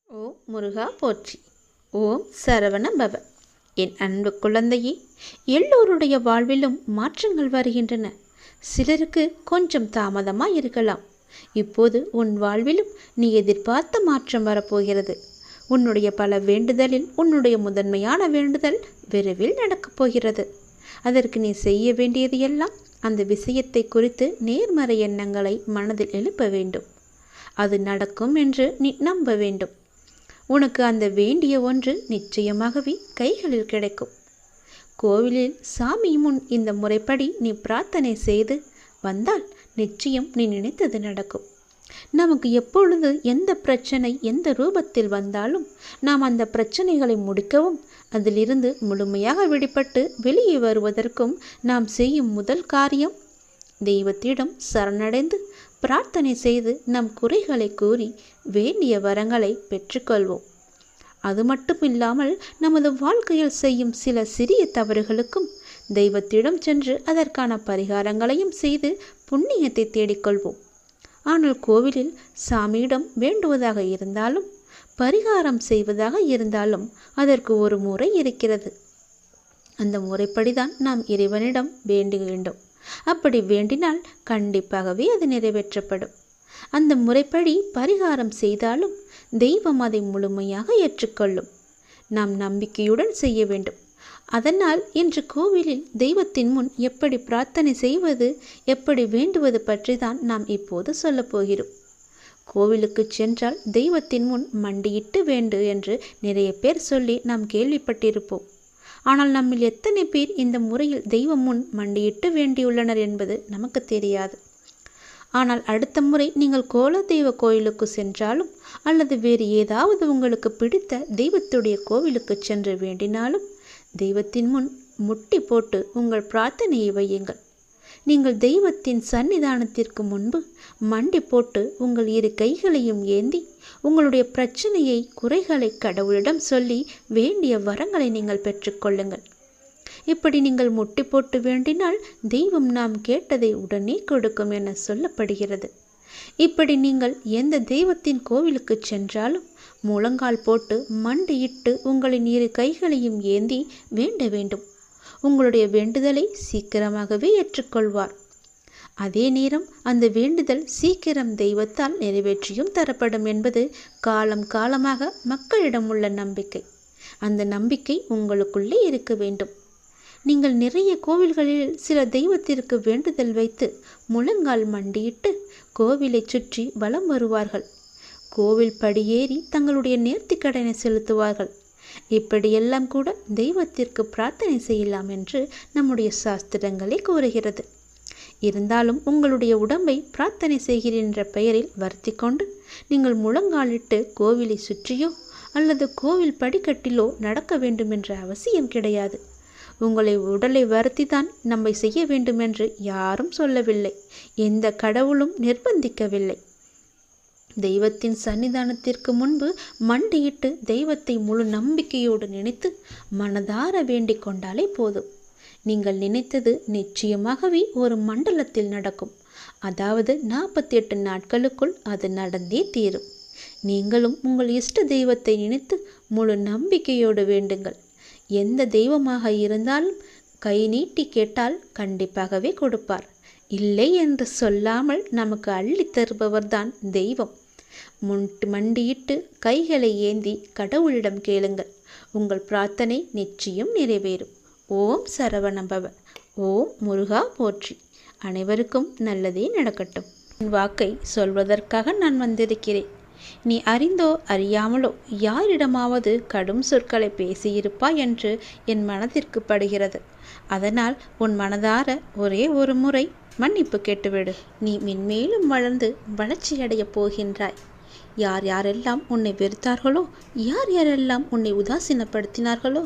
ஓம் முருகா போற்றி. ஓம் சரவண பவ. என் அன்பு குழந்தையே, எல்லோருடைய வாழ்விலும் மாற்றங்கள் வருகின்றன. சிலருக்கு கொஞ்சம் தாமதமாக இருக்கலாம். இப்போது உன் வாழ்விலும் நீ எதிர்பார்த்த மாற்றம் வரப்போகிறது. உன்னுடைய பல வேண்டுதலில் உன்னுடைய முதன்மையான வேண்டுதல் விரைவில் நடக்கப் போகிறது. அதற்கு நீ செய்ய வேண்டியது எல்லாம் அந்த விஷயத்தை குறித்து நேர்மறை எண்ணங்களை மனதில் எழுப்ப வேண்டும். அது நடக்கும் என்று நீ நம்ப வேண்டும். உனக்கு அந்த வேண்டிய ஒன்று நிச்சயமாகவே கைகளில் கிடைக்கும். கோவிலில் சாமி முன் இந்த முறைப்படி நீ பிரார்த்தனை செய்து வந்தால் நிச்சயம் நீ நினைத்தது நடக்கும். நமக்கு எப்பொழுது எந்த பிரச்சனை எந்த ரூபத்தில் வந்தாலும் நாம் அந்த பிரச்சனைகளை முடிக்கவும் அதிலிருந்து முழுமையாக விடுபட்டு வெளியே வருவதற்கும் நாம் செய்யும் முதல் காரியம் தெய்வத்திடம் சரணடைந்து பிரார்த்தனை செய்து நம் குறைகளை கூறி வேண்டிய வரங்களை பெற்றுக்கொள்வோம். அது மட்டும் இல்லாமல் நமது வாழ்க்கையில் செய்யும் சில சிறிய தவறுகளுக்கும் தெய்வத்திடம் சென்று அதற்கான பரிகாரங்களையும் செய்து புண்ணியத்தை தேடிக்கொள்வோம். ஆனால் கோவிலில் சாமியிடம் வேண்டுவதாக இருந்தாலும் பரிகாரம் செய்வதாக இருந்தாலும் அதற்கு ஒரு முறை இருக்கிறது. அந்த முறைப்படிதான் நாம் இறைவனிடம் வேண்ட வேண்டும். அப்படி வேண்டினால் கண்டிப்பாகவே அது நிறைவேற்றப்படும். அந்த முறைப்படி பரிகாரம் செய்தாலும் தெய்வம் அதை முழுமையாக ஏற்றுக்கொள்ளும். நாம் நம்பிக்கையுடன் செய்ய வேண்டும். அதனால் இன்று கோவிலில் தெய்வத்தின் முன் எப்படி பிரார்த்தனை செய்வது, எப்படி வேண்டுவது பற்றி தான் நாம் இப்போது சொல்லப் போகிறோம். கோவிலுக்கு சென்றால் தெய்வத்தின் முன் மண்டியிட்டு வேண்டு என்று நிறைய பேர் சொல்லி நாம் கேள்விப்பட்டிருப்போம். ஆனால் நம்மில் எத்தனை பேர் இந்த முறையில் தெய்வம் முன் மண்டியிட்டு வேண்டியுள்ளனர் என்பது நமக்கு தெரியாது. ஆனால் அடுத்த முறை நீங்கள் கோலதெய்வ கோயிலுக்கு சென்றாலும் அல்லது வேறு ஏதாவது உங்களுக்கு பிடித்த தெய்வத்துடைய கோவிலுக்கு சென்று வேண்டினாலும் தெய்வத்தின் முன் முட்டி போட்டு உங்கள் பிரார்த்தனையை வையுங்கள். நீங்கள் தெய்வத்தின் சன்னிதானத்திற்கு முன்பு மண்டி போட்டு உங்கள் இரு கைகளையும் ஏந்தி உங்களுடைய பிரச்சனையை குறைகளை கடவுளிடம் சொல்லி வேண்டிய வரங்களை நீங்கள் பெற்றுக்கொள்ளுங்கள். இப்படி நீங்கள் முட்டி போட்டு வேண்டினால் தெய்வம் நாம் கேட்டதை உடனே கொடுக்கும் என சொல்லப்படுகிறது. இப்படி நீங்கள் எந்த தெய்வத்தின் கோவிலுக்கு சென்றாலும் முழங்கால் போட்டு மண்டியிட்டு உங்களின் இரு கைகளையும் ஏந்தி வேண்ட வேண்டும். உங்களுடைய வேண்டுதலை சீக்கிரமாகவே ஏற்றுக்கொள்வார். அதே நேரம் அந்த வேண்டுதல் சீக்கிரம் தெய்வத்தால் நிறைவேற்றியும் தரப்படும் என்பது காலம் காலமாக மக்களிடம் உள்ள நம்பிக்கை. அந்த நம்பிக்கை உங்களுக்குள்ளே இருக்க வேண்டும். நீங்கள் நிறைய கோவில்களில் சில தெய்வத்திற்கு வேண்டுதல் வைத்து முழங்கால் மண்டியிட்டு கோவிலை சுற்றி வலம் வருவார்கள். கோவில் படியேறி தங்களுடைய நேர்த்திக்கடனை செலுத்துவார்கள். இப்படியெல்லாம் கூட தெய்வத்திற்கு பிரார்த்தனை செய்யலாம் என்று நம்முடைய சாஸ்திரங்களே கூறுகிறது. இருந்தாலும் உங்களுடைய உடம்பை பிரார்த்தனை செய்கிறேன் என்ற பெயரில் வருத்தி கொண்டு நீங்கள் முழங்காலிட்டு கோவிலை சுற்றியோ அல்லது கோவில் படிக்கட்டிலோ நடக்க வேண்டும் என்ற அவசியம் கிடையாது. உங்களை உடலை வருத்தி தான் நம்மை செய்ய வேண்டும் என்று யாரும் சொல்லவில்லை. எந்த கடவுளும் நிர்பந்திக்கவில்லை. தெய்வத்தின் சன்னிதானத்திற்கு முன்பு மண்டியிட்டு தெய்வத்தை முழு நம்பிக்கையோடு நினைத்து மனதார வேண்டிக் கொண்டாலே போதும். நீங்கள் நினைத்தது நிச்சயமாகவே ஒரு மண்டலத்தில் நடக்கும். அதாவது 48 நாட்களுக்குள் அது நடந்தே தீரும். நீங்களும் உங்கள் இஷ்ட தெய்வத்தை நினைத்து முழு நம்பிக்கையோடு வேண்டுங்கள். எந்த தெய்வமாக இருந்தாலும் கை நீட்டி கேட்டால் கண்டிப்பாகவே கொடுப்பார். இல்லை என்று சொல்லாமல் நமக்கு அள்ளி தருபவர்தான் தெய்வம். மண்டியிட்டு கைகளை ஏந்தி கடவுளிடம் கேளுங்கள். உங்கள் பிரார்த்தனை நிச்சயம் நிறைவேறும். ஓம் சரவணபவ. ஓம் முருகா போற்றி. அனைவருக்கும் நல்லதே நடக்கட்டும். என் வாக்கை சொல்வதற்காக நான் வந்திருக்கிறேன். நீ அறிந்தோ அறியாமலோ யாரிடமாவது கடும் சொற்களை பேசியிருப்பாய் என்று என் மனதிற்கு படுகிறது. அதனால் உன் மனதார ஒரே ஒரு முறை மன்னிப்பு கேட்டுவிடு. நீ மென்மேலும் வளர்ந்து வளர்ச்சியடையப் போகின்றாய். யார் யாரெல்லாம் உன்னை வெறுத்தார்களோ, யார் யாரெல்லாம் உன்னை உதாசீனப்படுத்தினார்களோ,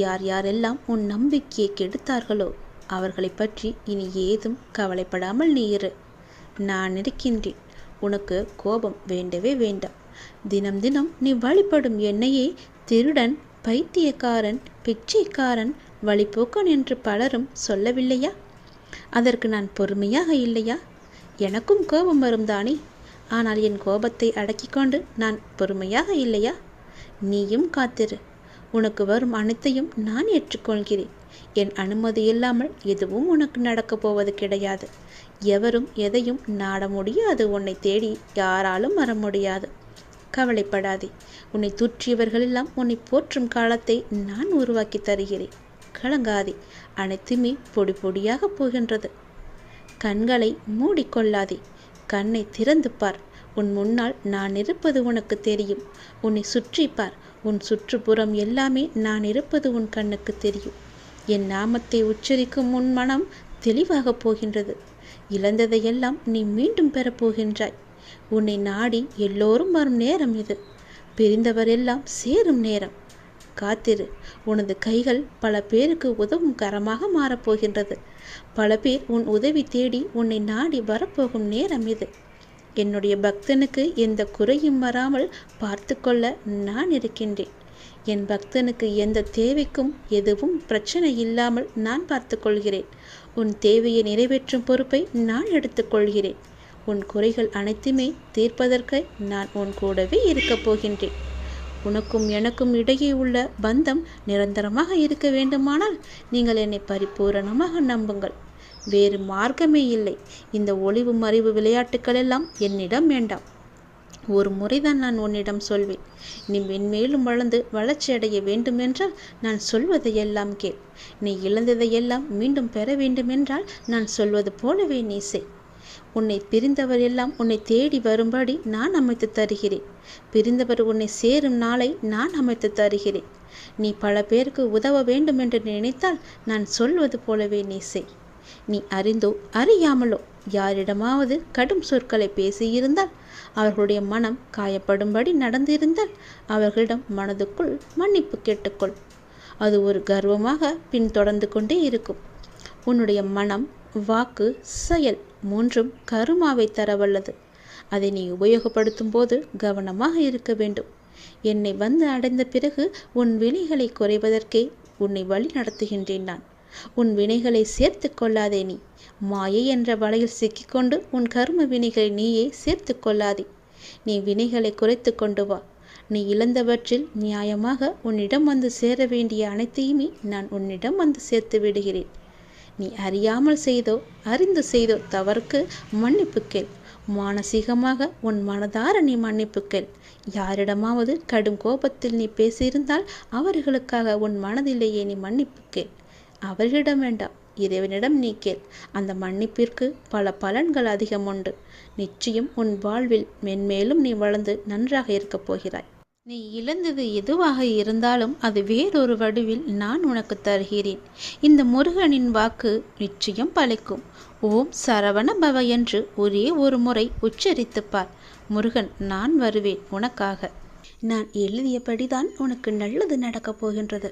யார் யாரெல்லாம் உன் நம்பிக்கையை கெடுத்தார்களோ அவர்களை பற்றி இனி ஏதும் கவலைப்படாமல் நீ இரு. நான் இருக்கின்றேன். உனக்கு கோபம் வேண்டவே வேண்டாம். தினம் தினம் நீ வழிபடும் என்னையே திருடன், பைத்தியக்காரன், பிச்சைக்காரன், வழிபோக்கன் என்று பலரும் சொல்லவில்லையா? அதற்கு நான் பொறுமையாக இல்லையா? எனக்கும் கோபம் வரும் தானே. ஆனால் என் கோபத்தை அடக்கிக் கொண்டு நான் பொறுமையாக இல்லையா? நீயும் காத்திரு. உனக்கு வரும் அனைத்தையும் நான் ஏற்றுக்கொள்கிறேன். என் அனுமதி இல்லாமல் எதுவும் உனக்கு நடக்கப் போவது கிடையாது. எவரும் எதையும் நாட முடியாது. உன்னை தேடி யாராலும் வர முடியாது. கவலைப்படாதே. உன்னை தூற்றியவர்களெல்லாம் உன்னை போற்றும் காலத்தை நான் உருவாக்கி தருகிறேன். கலங்காதே. அனைத்துமே பொடி பொடியாக போகின்றது. கண்களை மூடிக்கொள்ளாதே. கண்ணை திறந்து பார். உன் முன்னால் நான் இருப்பது உனக்கு தெரியும். உன்னை சுற்றி பார். உன் சுற்றுப்புறம் எல்லாமே நான் இருப்பது உன் கண்ணுக்கு தெரியும். என் நாமத்தை உச்சரிக்கும் உன் மனம் தெளிவாக போகின்றது. இழந்ததையெல்லாம் நீ மீண்டும் பெறப்போகின்றாய். உன்னை நாடி எல்லோரும் வரும் நேரம் இது. பிரிந்தவரெல்லாம் சேரும் நேரம். காத்திரு. உனது கைகள் பல பேருக்கு உதவும் கரமாக மாறப்போகின்றது. பல பேர் உன் உதவி தேடி உன்னை நாடி வரப்போகும் நேரம் இது. என்னுடைய பக்தனுக்கு எந்த குறையும் வராமல் பார்த்து கொள்ள நான் இருக்கின்றேன். என் பக்தனுக்கு எந்த தேவைக்கும் எதுவும் பிரச்சனை இல்லாமல் நான் பார்த்து கொள்கிறேன். உன் தேவையை நிறைவேற்றும் பொறுப்பை நான் எடுத்துக்கொள்கிறேன். உன் குறைகள் அனைத்துமே தீர்ப்பதற்கு நான் உன் கூடவே இருக்கப் போகின்றேன். உனக்கும் எனக்கும் இடையே உள்ள பந்தம் நிரந்தரமாக இருக்க வேண்டுமானால் நீங்கள் என்னை பரிபூரணமாக நம்புங்கள். வேறு மார்க்கமே இல்லை. இந்த ஒளிவு மறைவு விளையாட்டுக்கள் எல்லாம் என்னிடம் வேண்டாம். ஒரு முறைதான் நான் உன்னிடம் சொல்வேன். நீ மென்மேலும் வளர்ந்து வளர்ச்சி அடைய வேண்டுமென்றால் நான் சொல்வதையெல்லாம் கேள். நீ இழந்ததையெல்லாம் மீண்டும் பெற வேண்டுமென்றால் நான் சொல்வது போலவே நீ செய். உன்னை பிரிந்தவர் எல்லாம் உன்னை தேடி வரும்படி நான் அமைத்து தருகிறேன். பிரிந்தவர் உன்னை சேரும் நாளை நான் அமைத்து தருகிறேன். நீ பல பேருக்கு உதவ வேண்டும் என்று நினைத்தால் நான் சொல்வது போலவே நீ செய். நீ அறிந்தோ அறியாமலோ யாரிடமாவது கடும் சொற்களை பேசியிருந்தால், அவர்களுடைய மனம் காயப்படும்படி நடந்திருந்தால் அவர்களிடம் மனதுக்குள் மன்னிப்பு கேட்டுக்கொள். அது ஒரு கர்வமாக பின்தொடர்ந்து கொண்டே இருக்கும். உன்னுடைய மனம், வாக்கு, செயல் மூன்றும் கருமாவை தரவல்லது. அதை நீ உபயோகப்படுத்தும் போது கவனமாக இருக்க வேண்டும். என்னை வந்து அடைந்த பிறகு உன் வினைகளை குறைவதற்கே உன்னை வழி நடத்துகின்றேன் நான். உன் வினைகளை சேர்த்து கொள்ளாதே. நீ மாயை என்ற வலையில் சிக்கிக்கொண்டு உன் கர்ம வினைகளை நீயே சேர்த்து கொள்ளாதே. நீ வினைகளை குறைத்து கொண்டு வா. நீ இழந்தவற்றில் நியாயமாக உன்னிடம் வந்து சேர வேண்டிய அனைத்தையுமே நான் உன்னிடம் வந்து சேர்த்து விடுகிறேன். நீ அறியாமல் செய்தோ அறிந்து செய்தோ தவறுக்கு மன்னிப்பு கேள். மானசீகமாக உன் மனதார நீ மன்னிப்பு கேள். யாரிடமாவது கடும் கோபத்தில் நீ பேசியிருந்தால் அவர்களுக்காக உன் மனதிலேயே நீ மன்னிப்பு கேள். அவர்களிடம் வேண்டாம், இறைவனிடம் நீ கேள். அந்த மன்னிப்பிற்கு பல பலன்கள் அதிகம் உண்டு. நிச்சயம் உன் வாழ்வில் மென்மேலும் நீ வளர்ந்து நன்றாக இருக்கப் போகிறாய். நீ இழந்தது எதுவாக இருந்தாலும் அது வேறொரு வடிவில் நான் உனக்கு தருகிறேன். இந்த முருகனின் வாக்கு நிச்சயம் பலிக்கும். ஓம் சரவண பவ என்று ஒரே ஒரு முறை உச்சரித்துப்பார். முருகன், நான் வருவேன் உனக்காக. நான் எழுதியபடிதான் உனக்கு நல்லது நடக்கப் போகின்றது.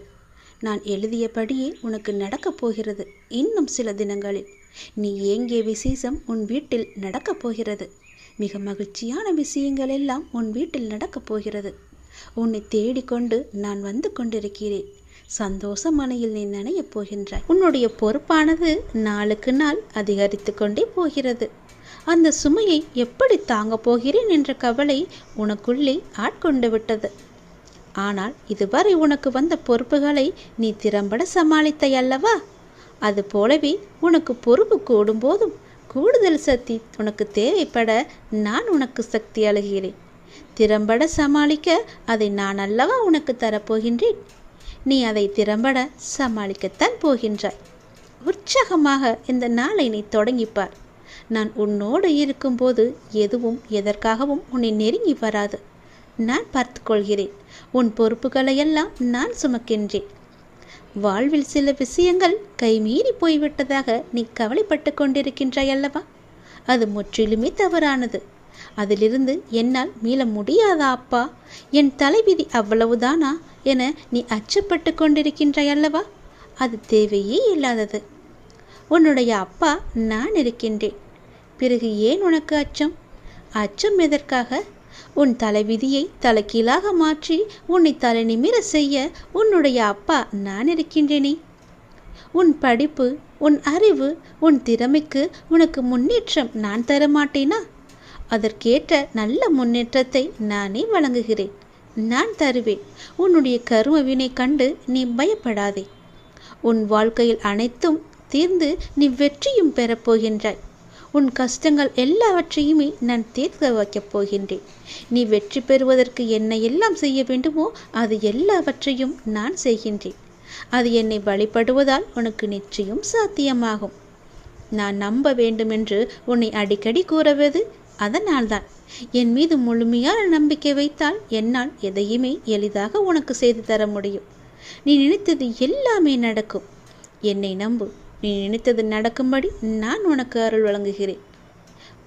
நான் எழுதியபடியே உனக்கு நடக்கப் போகிறது. இன்னும் சில தினங்களில் நீ ஏங்கிய விசேஷம் உன் வீட்டில் நடக்கப் போகிறது. மிக மகிழ்ச்சியான விஷயங்கள் எல்லாம் உன் வீட்டில் நடக்கப் போகிறது. உன்னை தேடிக்கொண்டு நான் வந்து கொண்டிருக்கிறேன். சந்தோஷ மனையில் நீ நனையப் போகின்றாய். உன்னுடைய பொறுப்பானது நாளுக்கு நாள் அதிகரித்து கொண்டே போகிறது. அந்த சுமையை எப்படி தாங்கப் போகிறேன் என்ற கவலை உனக்குள்ளே ஆட்கொண்டு விட்டது. ஆனால் இதுவரை உனக்கு வந்த பொறுப்புகளை நீ திறம்பட சமாளித்தாய் அல்லவா? அது போலவே உனக்கு பொறுப்பு கூடும்போதும் கூடுதல் சக்தி உனக்கு தேவைப்பட நான் உனக்கு சக்தி அளிக்கிறேன். திறம்பட சமாளிக்க அதை நான் அல்லவா உனக்கு தரப்போகின்றேன். நீ அதை திறம்பட சமாளிக்கத்தான் போகின்றாய். உற்சாகமாக இந்த நாளை நீ தொடங்கிப்பார். நான் உன்னோடு இருக்கும்போது எதுவும் எதற்காகவும் உன்னை நெருங்கி வராது. நான் பார்த்து கொள்கிறேன். உன் பொறுப்புகளையெல்லாம் நான் சுமக்கின்றேன். வாழ்வில் சில விஷயங்கள் கைமீறி போய்விட்டதாக நீ கவலைப்பட்டு கொண்டிருக்கின்றாய் அல்லவா? அது முற்றிலுமே தவறானது. அதிலிருந்து என்னால் மீள முடியாதா அப்பா? என் தலைவிதி அவ்வளவுதானா என நீ அச்சப்பட்டு கொண்டிருக்கின்றாய் அல்லவா? அது தேவையே இல்லாதது. உன்னுடைய அப்பா நான் இருக்கின்றேன். பிறகு ஏன் உனக்கு அச்சம்? அச்சம் எதற்காக? உன் தலைவிதியை தலைகீழாக மாற்றி உன்னை தலை நிமிர செய்ய உன்னுடைய அப்பா நான் இருக்கின்றேனே. உன் படிப்பு, உன் அறிவு, உன் திறமைக்கு உனக்கு முன்னேற்றம் நான் தரமாட்டேனா? அதற்கேற்ற நல்ல முன்னேற்றத்தை நானே வழங்குகிறேன். நான் தருவேன். உன்னுடைய கர்ம வினை கண்டு நீ பயப்படாதே. உன் வாழ்க்கையில் அனைத்தும் தீர்ந்து நீ வெற்றியும் பெறப்போகின்றாய். உன் கஷ்டங்கள் எல்லாவற்றையுமே நான் தீர்க்க வைக்கப் போகின்றேன். நீ வெற்றி பெறுவதற்கு என்ன எல்லாம் செய்ய வேண்டுமோ அது எல்லாவற்றையும் நான் செய்கின்றேன். அது என்னை வழிபடுவதால் உனக்கு நிச்சயம் சாத்தியமாகும். நான் நம்ப வேண்டும் என்று உன்னை அடிக்கடி கூறுவது அதனால்தான். என் மீது முழுமையான நம்பிக்கை வைத்தால் என்னால் எதையுமே எளிதாக உனக்கு செய்து தர முடியும். நீ நினைத்தது எல்லாமே நடக்கும். என்னை நம்பு. நீ நினைத்தது நடக்கும்படி நான் உனக்கு அருள் வழங்குகிறேன்.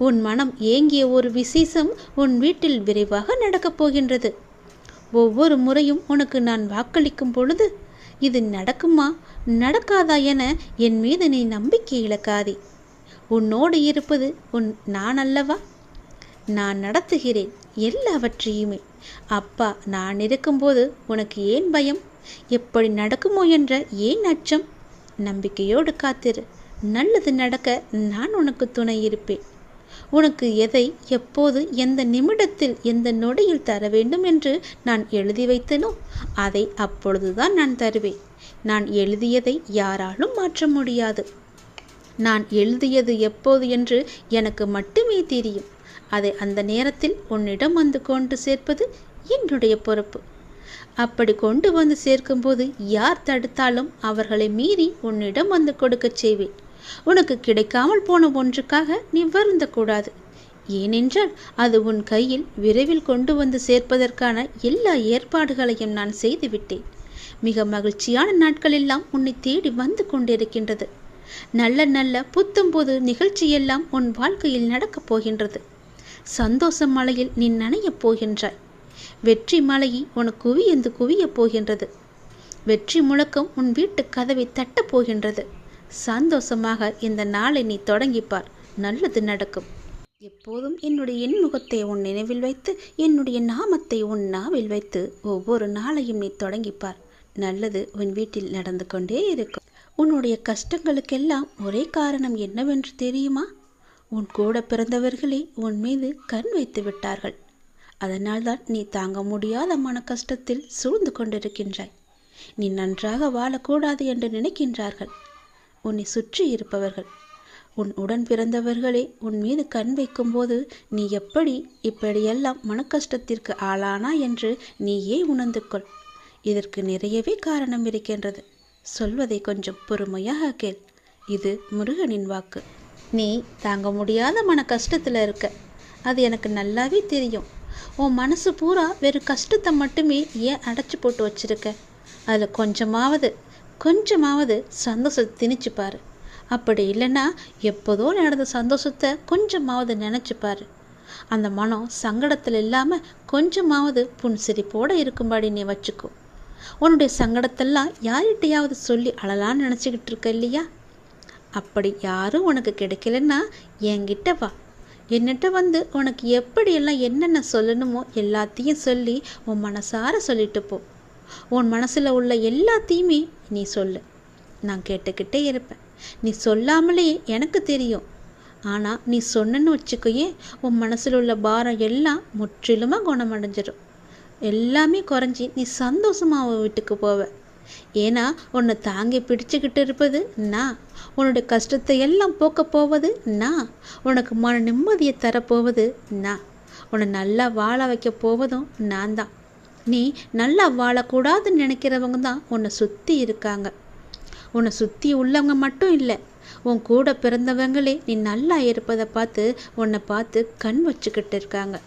உன் மனம் ஏங்கிய ஒரு விசேஷம் உன் வீட்டில் விரைவாக நடக்கப் போகின்றது. ஒவ்வொரு முறையும் உனக்கு நான் வாக்களிக்கும் பொழுது இது நடக்குமா நடக்காதா என என் மீது நீ நம்பிக்கை இழக்காதே. உன்னோடு இருப்பது நான் அல்லவா? நான் நடத்துகிறேன் எல்லாவற்றையுமே. அப்பா நான் இருக்கும்போது உனக்கு ஏன் பயம்? எப்படி நடக்குமோ என்ற ஏன் அச்சம்? நம்பிக்கையோடு காத்திரு. நல்லது நடக்க நான் உனக்கு துணை இருப்பேன். உனக்கு எதை எப்போது எந்த நிமிடத்தில் எந்த நொடியில் தர வேண்டும் என்று நான் எழுதி வைத்தனோ அதை அப்பொழுதுதான் நான் தருவேன். நான் எழுதியதை யாராலும் மாற்ற முடியாது. நான் எழுதியது எப்போது என்று எனக்கு மட்டுமே தெரியும். அதை அந்த நேரத்தில் உன்னிடம் வந்து கொண்டு சேர்ப்பது என்னுடைய பொறுப்பு. அப்படி கொண்டு வந்து சேர்க்கும்போது யார் தடுத்தாலும் அவர்களை மீறி உன்னிடம் வந்து கொடுக்க செய்வேன். உனக்கு கிடைக்காமல் போன ஒன்றுக்காக நீ வருந்தக்கூடாது. ஏனென்றால் அது உன் கையில் விரைவில் கொண்டு வந்து சேர்ப்பதற்கான எல்லா ஏற்பாடுகளையும் நான் செய்துவிட்டேன். மிக மகிழ்ச்சியான நாட்கள் எல்லாம் உன்னை தேடி வந்து கொண்டிருக்கின்றது. நல்ல நல்ல புத்தம்போது நிகழ்ச்சியெல்லாம் உன் வாழ்க்கையில் நடக்கப் போகின்றது. சந்தோஷ மலையில் நீ நனையப் போகின்றாய். வெற்றி மலையை உனக்கு குவியந்து குவியப் போகின்றது. வெற்றி முழக்கம் உன் வீட்டு கதவை தட்டப் போகின்றது. சந்தோஷமாக இந்த நாளை நீ தொடங்கிப்பார். நல்லது நடக்கும். எப்போதும் என்னுடைய எண்முகத்தை உன் நினைவில் வைத்து என்னுடைய நாமத்தை உன் நாவில் வைத்து ஒவ்வொரு நாளையும் நீ தொடங்கிப்பார். நல்லது உன் வீட்டில் நடந்து கொண்டே இருக்கும். உன்னுடைய கஷ்டங்களுக்கெல்லாம் ஒரே காரணம் என்னவென்று தெரியுமா? உன் கூட பிறந்தவர்களே உன் மீது கண் வைத்து விட்டார்கள். அதனால்தான் நீ தாங்க முடியாத மன கஷ்டத்தில் சூழ்ந்து கொண்டிருக்கின்றாய். நீ நன்றாக வாழக்கூடாது என்று நினைக்கின்றார்கள் உன்னை சுற்றி இருப்பவர்கள். உன் உடன் பிறந்தவர்களே உன் மீது கண் வைக்கும்போது நீ இப்படியெல்லாம் மன கஷ்டத்திற்கு ஆளானா என்று நீயே உணர்ந்து கொள். இதற்கு நிறையவே காரணம் இருக்கின்றது. சொல்வதை கொஞ்சம் பொறுமையாக கேள். இது முருகனின் வாக்கு. நீ தாங்க முடியாத மன கஷ்டத்தில் இருக்க. அது எனக்கு நல்லாவே தெரியும். உன் மனசு பூரா வெறும் கஷ்டத்தை மட்டுமே ஏன் அடைச்சி போட்டு வச்சிருக்க? அதில் கொஞ்சமாவது சந்தோஷத்தை திணிச்சுப்பாரு. அப்படி இல்லைன்னா எப்போதோ நடந்த சந்தோஷத்தை கொஞ்சமாவது நினச்சிப்பாரு. அந்த மனம் சங்கடத்தில் இல்லாமல் கொஞ்சமாவது புன்சிரிப்போடு இருக்கும்படி நீ வச்சுக்கோ. உன்னுடைய சங்கடத்தெல்லாம் யார்கிட்டையாவது சொல்லி அழலான்னு நினச்சிக்கிட்டு இருக்க இல்லையா? அப்படி யாரும் உனக்கு கிடைக்கலன்னா என்கிட்ட வா. என்னிட்ட வந்து உனக்கு எப்படியெல்லாம் என்னென்ன சொல்லணுமோ எல்லாத்தையும் சொல்லி உன் மனசார சொல்லிட்டு போ. உன் மனசில் உள்ள எல்லாத்தையுமே நீ சொல்லு. நான் கேட்டுக்கிட்டே இருப்பேன். நீ சொல்லாமலேயே எனக்கு தெரியும். ஆனால் நீ சொன்னன்னு வச்சுக்கோயே, உன் மனசில் உள்ள பாரம் எல்லாம் முற்றிலுமாக குணமடைஞ்சிடும். எல்லாமே குறைஞ்சி நீ சந்தோஷமாக வீட்டுக்கு போவ. ஏன்னா உன்னை தாங்கி பிடிச்சுக்கிட்டு இருப்பது நான். உன்னுடைய கஷ்டத்தை எல்லாம் போக்க போவது நான். உனக்கு மன நிம்மதியை தரப்போவது நான். உன்னை நல்லா வாழ வைக்க போவதும் நான் தான். நீ நல்லா வாழக்கூடாதுன்னு நினைக்கிறவங்க தான் உன்னை சுற்றி இருக்காங்க. உன்னை சுற்றி உள்ளவங்க மட்டும் இல்லை, உன் கூட பிறந்தவங்களே நீ நல்லா இருப்பதை பார்த்து உன்னை பார்த்து கண் வச்சுக்கிட்டு இருக்காங்க.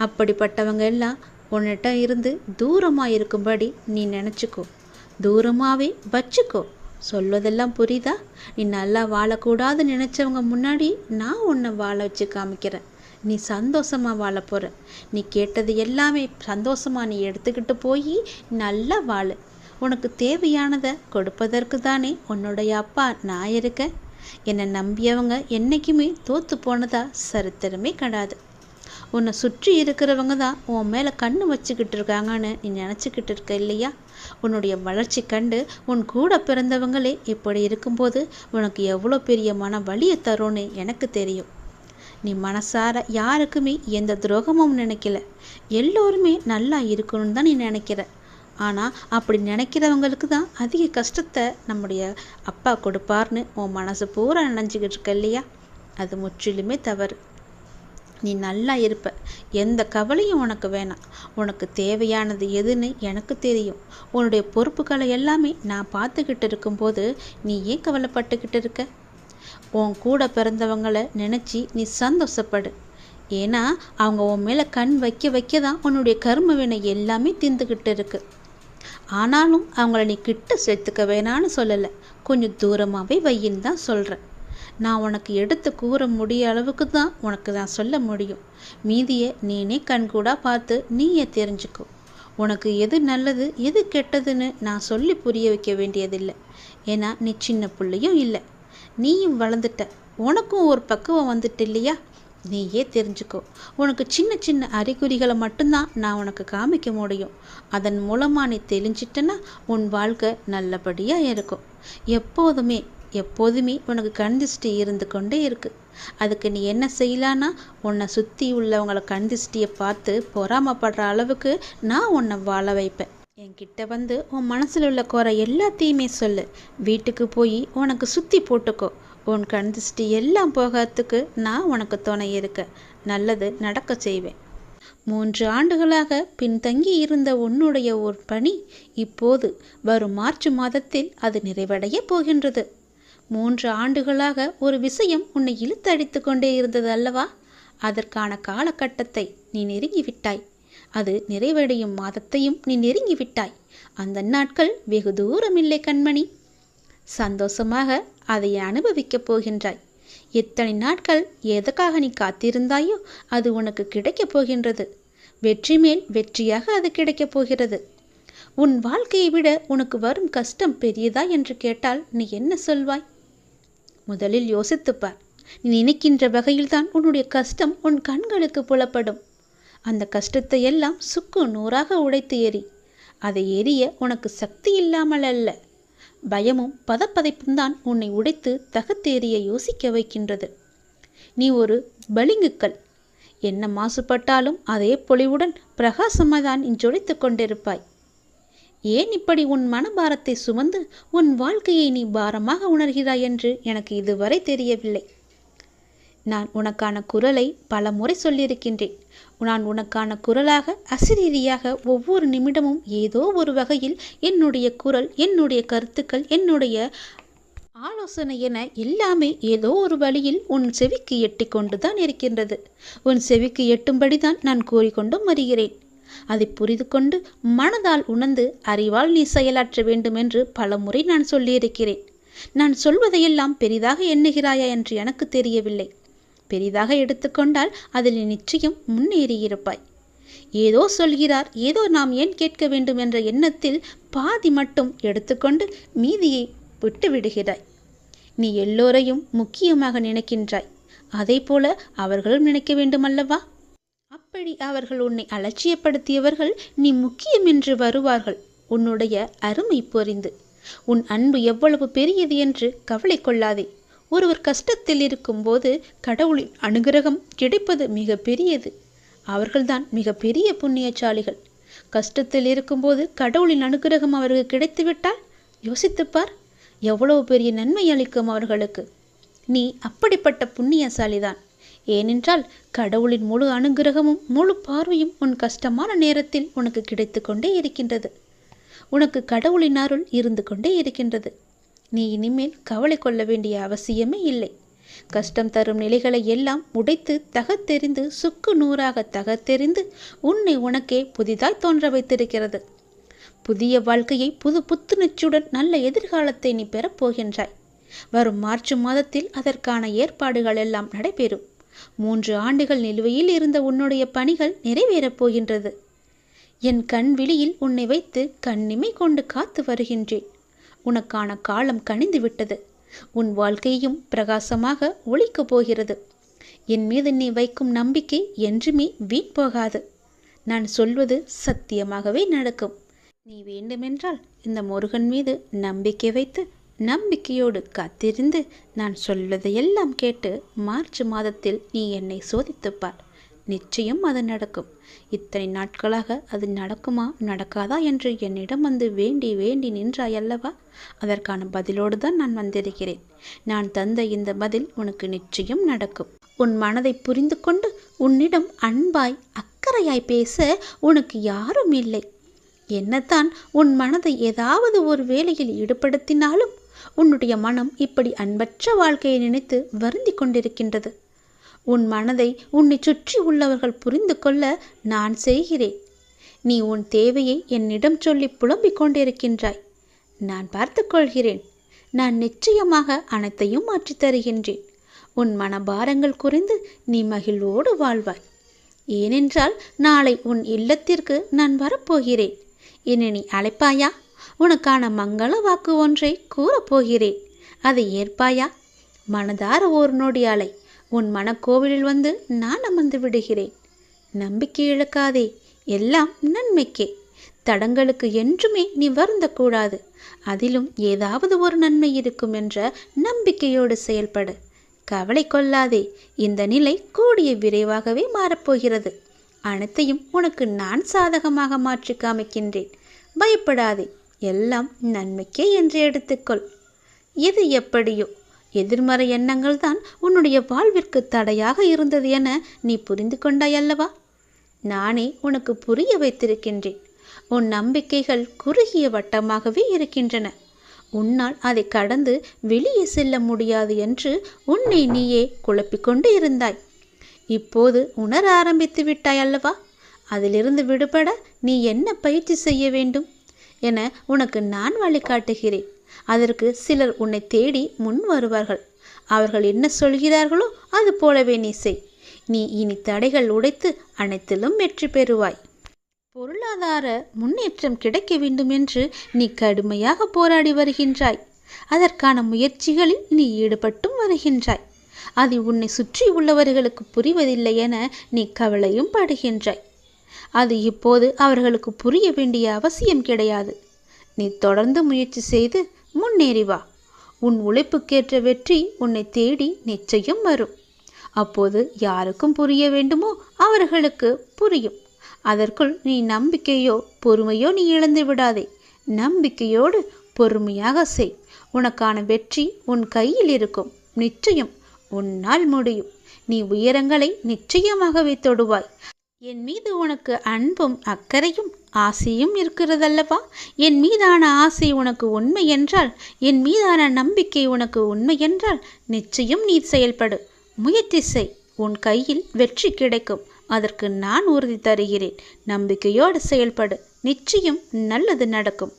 அப்படிப்பட்டவங்க எல்லாம் உன்னிட்ட இருந்து தூரமாக இருக்கும்படி நீ நினச்சிக்கோ. தூரமாகவே வச்சுக்கோ. சொல்வதெல்லாம் புரியுதா? நீ நல்லா வாழக்கூடாதுன்னு நினச்சவங்க முன்னாடி நான் உன்னை வாழ வச்சு காமிக்கிறேன். நீ சந்தோஷமாக வாழ போகிற. நீ கேட்டது எல்லாமே சந்தோஷமாக நீ எடுத்துக்கிட்டு போய் நல்லா வாழு. உனக்கு தேவையானதை கொடுப்பதற்கு தானே உன்னுடைய அப்பா நான் இருக்கேன். என்னை நம்பியவங்க என்றைக்குமே தோற்று போனதா சரித்திரமே கிடையாது. உன்னை சுற்றி இருக்கிறவங்க தான் உன் மேலே கண்ணு வச்சுக்கிட்டு இருக்காங்கன்னு நீ நினச்சிக்கிட்டு இருக்க இல்லையா? உன்னுடைய வளர்ச்சி கண்டு உன் கூட பிறந்தவங்களே இப்படி இருக்கும்போது உனக்கு எவ்வளோ பெரிய மன வலியை தரும்னு எனக்கு தெரியும். நீ மனசார யாருக்குமே எந்த துரோகமும் நினைக்கல. எல்லோருமே நல்லா இருக்கணும்னு தான் நீ நினைக்கிற. ஆனால் அப்படி நினைக்கிறவங்களுக்கு தான் அதிக கஷ்டத்தை நம்முடைய அப்பா கொடுப்பார்னு உன் மனசு பூரா நினைஞ்சிக்கிட்டு இருக்க இல்லையா? அது முற்றிலுமே தவறு. நீ நல்லா இருப்ப, எந்த கவலையும் உனக்கு வேணாம். உனக்கு தேவையானது எதுன்னு எனக்கு தெரியும். உன்னுடைய பொறுப்புகளை எல்லாமே நான் பார்த்துக்கிட்டு இருக்கும்போது நீ ஏன் கவலைப்பட்டுக்கிட்டு இருக்க? உன் கூட பிறந்தவங்களை நினச்சி நீ சந்தோஷப்படு. ஏன்னா அவங்க உன் மேலே கண் வைக்க வைக்க தான் உன்னுடைய கர்ம வினை எல்லாமே தீர்ந்துக்கிட்டு இருக்கு. ஆனாலும் அவங்கள நீ கிட்ட சேர்த்துக்க வேணான்னு சொல்லலை, கொஞ்சம் தூரமாகவே வையின்னு தான் சொல்கிறேன். நான் உனக்கு எடுத்து கூற முடிய அளவுக்கு தான் உனக்கு நான் சொல்ல முடியும். மீதியை நீனே கண்கூடாக பார்த்து நீயே தெரிஞ்சுக்கோ. உனக்கு எது நல்லது எது கெட்டதுன்னு நான் சொல்லி புரிய வைக்க வேண்டியதில்லை. ஏன்னா நீ சின்ன பிள்ளையும் இல்லை, நீயும் வளர்ந்துட்ட, உனக்கும் ஒரு பக்குவம் வந்துட்டு இல்லையா? நீயே தெரிஞ்சுக்கோ. உனக்கு சின்ன சின்ன அறிகுறிகளை மட்டும்தான் நான் உனக்கு காமிக்க முடியும். அதன் மூலமாக நீ தெளிஞ்சிட்டன்னா உன் வாழ்க்கை நல்லபடியாக இருக்கும். எப்போதுமே உனக்கு கண் திருஷ்டி இருந்து கொண்டே இருக்கு. அதுக்கு நீ என்ன செய்யலான்னா, உன்னை சுற்றி உள்ளவங்களை கண் திருஷ்டியை பார்த்து பொறாமப்படுற அளவுக்கு நான் உன்னை வாழ வைப்பேன். என்கிட்ட வந்து உன் மனசில் உள்ள குறை எல்லாத்தையுமே சொல்லு. வீட்டுக்கு போய் உனக்கு சுற்றி போட்டுக்கோ. உன் கண் திருஷ்டி எல்லாம் போகிறதுக்கு நான் உனக்கு துணை இருக்க, நல்லது நடக்க செய்வேன். 3 ஆண்டுகளாக பின்தங்கி இருந்த உன்னுடைய ஒரு பணி இப்போது வரும் மார்ச் மாதத்தில் அது நிறைவடைய போகின்றது. 3 ஆண்டுகளாக ஒரு விஷயம் உன்னை இழுத்தடித்து கொண்டே இருந்தது அல்லவா? அதற்கான காலகட்டத்தை நீ நெருங்கிவிட்டாய். அது நிறைவடையும் மாதத்தையும் நீ நெருங்கிவிட்டாய். அந்த நாட்கள் வெகு தூரமில்லை கண்மணி. சந்தோஷமாக அதை அனுபவிக்கப் போகின்றாய். எத்தனை நாட்கள் எதற்காக நீ காத்திருந்தாயோ அது உனக்கு கிடைக்கப் போகின்றது. வெற்றி மேல் வெற்றியாக அது கிடைக்கப் போகிறது. உன் வாழ்க்கையை விட உனக்கு வரும் கஷ்டம் பெரியதா என்று கேட்டால் நீ என்ன சொல்வாய்? முதலில் யோசித்துப்பார். நீ நினைக்கின்ற வகையில்தான் உன்னுடைய கஷ்டம் உன் கண்களுக்கு புலப்படும். அந்த கஷ்டத்தை எல்லாம் சுக்கு நூறாக உடைத்து எறி. அதை எரிய உனக்கு சக்தி இல்லாமல் அல்ல, பயமும் பதப்பதைப்பும் தான் உன்னை உடைத்து தகத்தேறிய யோசிக்க வைக்கின்றது. நீ ஒரு பளிங்குக்கல். என்ன மாசுபட்டாலும் அதே பொலிவுடன் பிரகாசமாக தான் நீ ஜொலித்து கொண்டிருப்பாய். ஏன் இப்படி உன் மனபாரத்தை சுமந்து உன் வாழ்க்கையை நீ பாரமாக உணர்கிறாய் என்று எனக்கு இதுவரை தெரியவில்லை. நான் உனக்கான குரலை பல முறை சொல்லியிருக்கின்றேன். நான் உனக்கான குரலாக அசிரீரியாக ஒவ்வொரு நிமிடமும் ஏதோ ஒரு வகையில் என்னுடைய குரல், என்னுடைய கருத்துக்கள், என்னுடைய ஆலோசனை என எல்லாமே ஏதோ ஒரு வழியில் உன் செவிக்கு எட்டி கொண்டு தான் இருக்கின்றது. உன் செவிக்கு எட்டும்படி தான் நான் கூறிக்கொண்டும் வருகிறேன். அதை புரிந்து கொண்டு மனதால் உணர்ந்து அறிவால் நீ செயலாற்ற வேண்டும் என்று பல முறை நான் சொல்லியிருக்கிறேன். நான் சொல்வதையெல்லாம் பெரிதாக எண்ணுகிறாயா என்று எனக்கு தெரியவில்லை. பெரிதாக எடுத்துக்கொண்டால் அதில் நிச்சயம் முன்னேறியிருப்பாய். ஏதோ சொல்கிறார், ஏதோ நாம் ஏன் கேட்க வேண்டும் என்ற எண்ணத்தில் பாதி மட்டும் எடுத்துக்கொண்டு மீதியை விட்டு விடுகிறாய். நீ எல்லோரையும் முக்கியமாக நினைக்கின்றாய். அதே போல அவர்களும் நினைக்க வேண்டுமல்லவா? அப்படி அவர்கள் உன்னை அலட்சியப்படுத்தியவர்கள் நீ முக்கியம் என்று வருவார்கள். உன்னுடைய அருமை புரிந்து உன் அன்பு எவ்வளவு பெரியது என்று கவலை கொள்ளாதே. ஒருவர் கஷ்டத்தில் இருக்கும்போது கடவுளின் அனுகிரகம் கிடைப்பது மிக பெரியது. அவர்கள்தான் மிக பெரிய புண்ணியசாலிகள். கஷ்டத்தில் இருக்கும்போது கடவுளின் அனுகிரகம் அவருக்கு கிடைத்துவிட்டால் யோசித்துப்பார், எவ்வளவு பெரிய நன்மை அளிக்கும் அவர்களுக்கு. நீ அப்படிப்பட்ட புண்ணியசாலிதான். ஏனென்றால் கடவுளின் முழு அனுகிரகமும் முழு பார்வையும் உன் கஷ்டமான நேரத்தில் உனக்கு கிடைத்து கொண்டே இருக்கின்றது. உனக்கு கடவுளின் அருள் இருந்து கொண்டே இருக்கின்றது. நீ இனிமேல் கவலை கொள்ள வேண்டிய அவசியமே இல்லை. கஷ்டம் தரும் நிலைகளை எல்லாம் உடைத்து தகத்தெறிந்து சுக்கு நூறாக தகத்தெறிந்து உன்னை உனக்கே புதிதாய் தோன்ற வைத்திருக்கிறது. புதிய வாழ்க்கையை புது புத்துணர்ச்சியுடன் நல்ல எதிர்காலத்தை நீ பெறப்போகின்றாய். வரும் மார்ச் மாதத்தில் அதற்கான ஏற்பாடுகள் எல்லாம் நடைபெறும். 3 ஆண்டுகள் நிலுவையில் இருந்த உன்னுடைய பணிகள் நிறைவேறப் போகின்றது. என் கண் விழியில் உன்னை வைத்து கண்ணிமை கொண்டு காத்து வருகின்றேன். உனக்கான காலம் கனிந்து விட்டது. உன் வாழ்க்கையும் பிரகாசமாக ஒளிக்கப் போகிறது. என் மீது நீ வைக்கும் நம்பிக்கை என்றுமே வீண் போகாது. நான் சொல்வது சத்தியமாகவே நடக்கும். நீ வேண்டுமென்றால் இந்த முருகன் மீது நம்பிக்கை வைத்து நம்பிக்கையோடு காத்திருந்து நான் சொல்வதையெல்லாம் கேட்டு மார்ச் மாதத்தில் நீ என்னை சோதித்துப்பார். நிச்சயம் அது நடக்கும். இத்தனை நாட்களாக அது நடக்குமா நடக்காதா என்று என்னிடம் வந்து வேண்டி வேண்டி நின்றாயல்லவா? அதற்கான பதிலோடு தான் நான் வந்திருக்கிறேன். நான் தந்த இந்த பதில் உனக்கு நிச்சயம் நடக்கும். உன் மனதை புரிந்து கொண்டு உன்னிடம் அன்பாய் அக்கறையாய் பேச உனக்கு யாரும் இல்லை. என்னத்தான் உன் மனதை ஏதாவது ஒரு வேலையில் ஈடுபடுத்தினாலும் உன்னுடைய மனம் இப்படி அன்பற்ற வாழ்க்கையை நினைத்து வருந்தி கொண்டிருக்கின்றது. உன் மனதை உன்னை சுற்றி உள்ளவர்கள் புரிந்து கொள்ள நான் செய்கிறேன். நீ உன் தேவையை என்னிடம் சொல்லி புலம்பிக் கொண்டிருக்கின்றாய். நான் பார்த்து கொள்கிறேன். நான் நிச்சயமாக அனைத்தையும் மாற்றித் தருகின்றேன். உன் மனபாரங்கள் குறைந்து நீ மகிழ்வோடு வாழ்வாய். ஏனென்றால் நாளை உன் இல்லத்திற்கு நான் வரப்போகிறேன். என்னை நீ அழைப்பாயா? உனக்கான மங்கள வாக்கு ஒன்றை கூறப்போகிறேன். அதை ஏற்பாயா? மனதார ஒரு நொடி அலை. உன் மனக்கோவிலில் வந்து நான் அமர்ந்து விடுகிறேன். நம்பிக்கை இழக்காதே. எல்லாம் நன்மைக்கே. தடங்களுக்கு என்றுமே நீ வருந்தக்கூடாது. அதிலும் ஏதாவது ஒரு நன்மை இருக்கும் என்ற நம்பிக்கையோடு செயல்படு. கவலை கொள்ளாதே. இந்த நிலை கூடிய விரைவாகவே மாறப்போகிறது. அனைத்தையும் உனக்கு நான் சாதகமாக மாற்றி காமிக்கின்றேன். பயப்படாதே. எல்லாம் நன்மைக்கே என்று எடுத்துக்கொள். எது எப்படியோ எதிர்மறை எண்ணங்கள் தான் உன்னுடைய வாழ்விற்கு தடையாக இருந்தது என நீ புரிந்து கொண்டாய் அல்லவா? நானே உனக்கு புரிய வைத்திருக்கின்றேன். உன் நம்பிக்கைகள் குறுகிய வட்டமாகவே இருக்கின்றன. உன்னால் அதை கடந்து வெளியே செல்ல முடியாது என்று உன்னை நீயே குழப்பிக்கொண்டு இருந்தாய். இப்போது உணர ஆரம்பித்து விட்டாய் அல்லவா? அதிலிருந்து விடுபட நீ என்ன பயிற்சி செய்ய வேண்டும் என உனக்கு நான் வழிகாட்டுகிறேன். அதற்கு சிலர் உன்னை தேடி முன் வருவார்கள். அவர்கள் என்ன சொல்கிறார்களோ அது போலவே நீ செய். நீ இனி தடைகள் உடைத்து அனைத்திலும் வெற்றி பெறுவாய். பொருளாதார முன்னேற்றம் கிடைக்க வேண்டும் என்று நீ கடுமையாக போராடி வருகின்றாய். அதற்கான முயற்சிகளில் நீ ஈடுபட்டும் வருகின்றாய். அது உன்னை சுற்றி உள்ளவர்களுக்கு புரிவதில்லை என நீ கவலையும் படுகின்றாய். அது இப்போது அவர்களுக்கு புரிய வேண்டிய அவசியம் கிடையாது. நீ தொடர்ந்து முயற்சி செய்து முன்னேறி வா. உன் உழைப்புக்கேற்ற வெற்றி உன்னை தேடி நிச்சயம் வரும். அப்போது யாருக்கும் புரிய வேண்டுமோ அவர்களுக்கு புரியும். அதற்குள் நீ நம்பிக்கையோ பொறுமையோ நீ இழந்து விடாதே. நம்பிக்கையோடு பொறுமையாக செய். உனக்கான வெற்றி உன் கையில் இருக்கும். நிச்சயம் உன்னால் முடியும். நீ உயரங்களை நிச்சயமாகவே தொடுவாய். என் மீது உனக்கு அன்பும் அக்கறையும் ஆசையும் இருக்கிறதல்லவா? என் மீதான ஆசை உனக்கு உண்மை என்றால், என் மீதான நம்பிக்கை உனக்கு உண்மை என்றால் நிச்சயம் நீ செயல்படு. முயற்சி செய். உன் கையில் வெற்றி கிடைக்கும். அதற்கு நான் உறுதி தருகிறேன். நம்பிக்கையோடு செயல்படு. நிச்சயம் நல்லது நடக்கும்.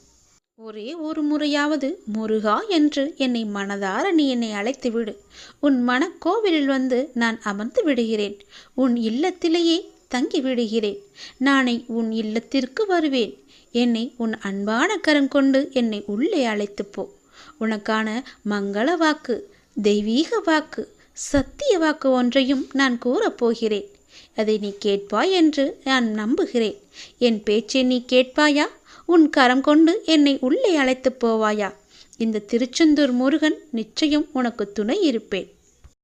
ஒரே ஒரு முறையாவது முருகா என்று என்னை மனதார நீ என்னை அழைத்து விடு. உன் மனக்கோவிலில் வந்து நான் அமர்ந்து விடுகிறேன். உன் இல்லத்திலேயே தங்கி விடுகிறேன். நானே உன் இல்லத்திற்கு வருவேன். என்னை உன் அன்பான கரம் கொண்டு என்னை உள்ளே அழைத்து போ. உனக்கான மங்கள வாக்கு, தெய்வீக வாக்கு, சத்திய வாக்கு ஒன்றையும் நான் கூறப்போகிறேன். அதை நீ கேட்பாய் என்று நான் நம்புகிறேன். என் பேச்சை நீ கேட்பாயா? உன் கரம் கொண்டு என்னை உள்ளே அழைத்து போவாயா? இந்த திருச்செந்தூர் முருகன் நிச்சயம் உனக்கு துணை இருப்பேன்.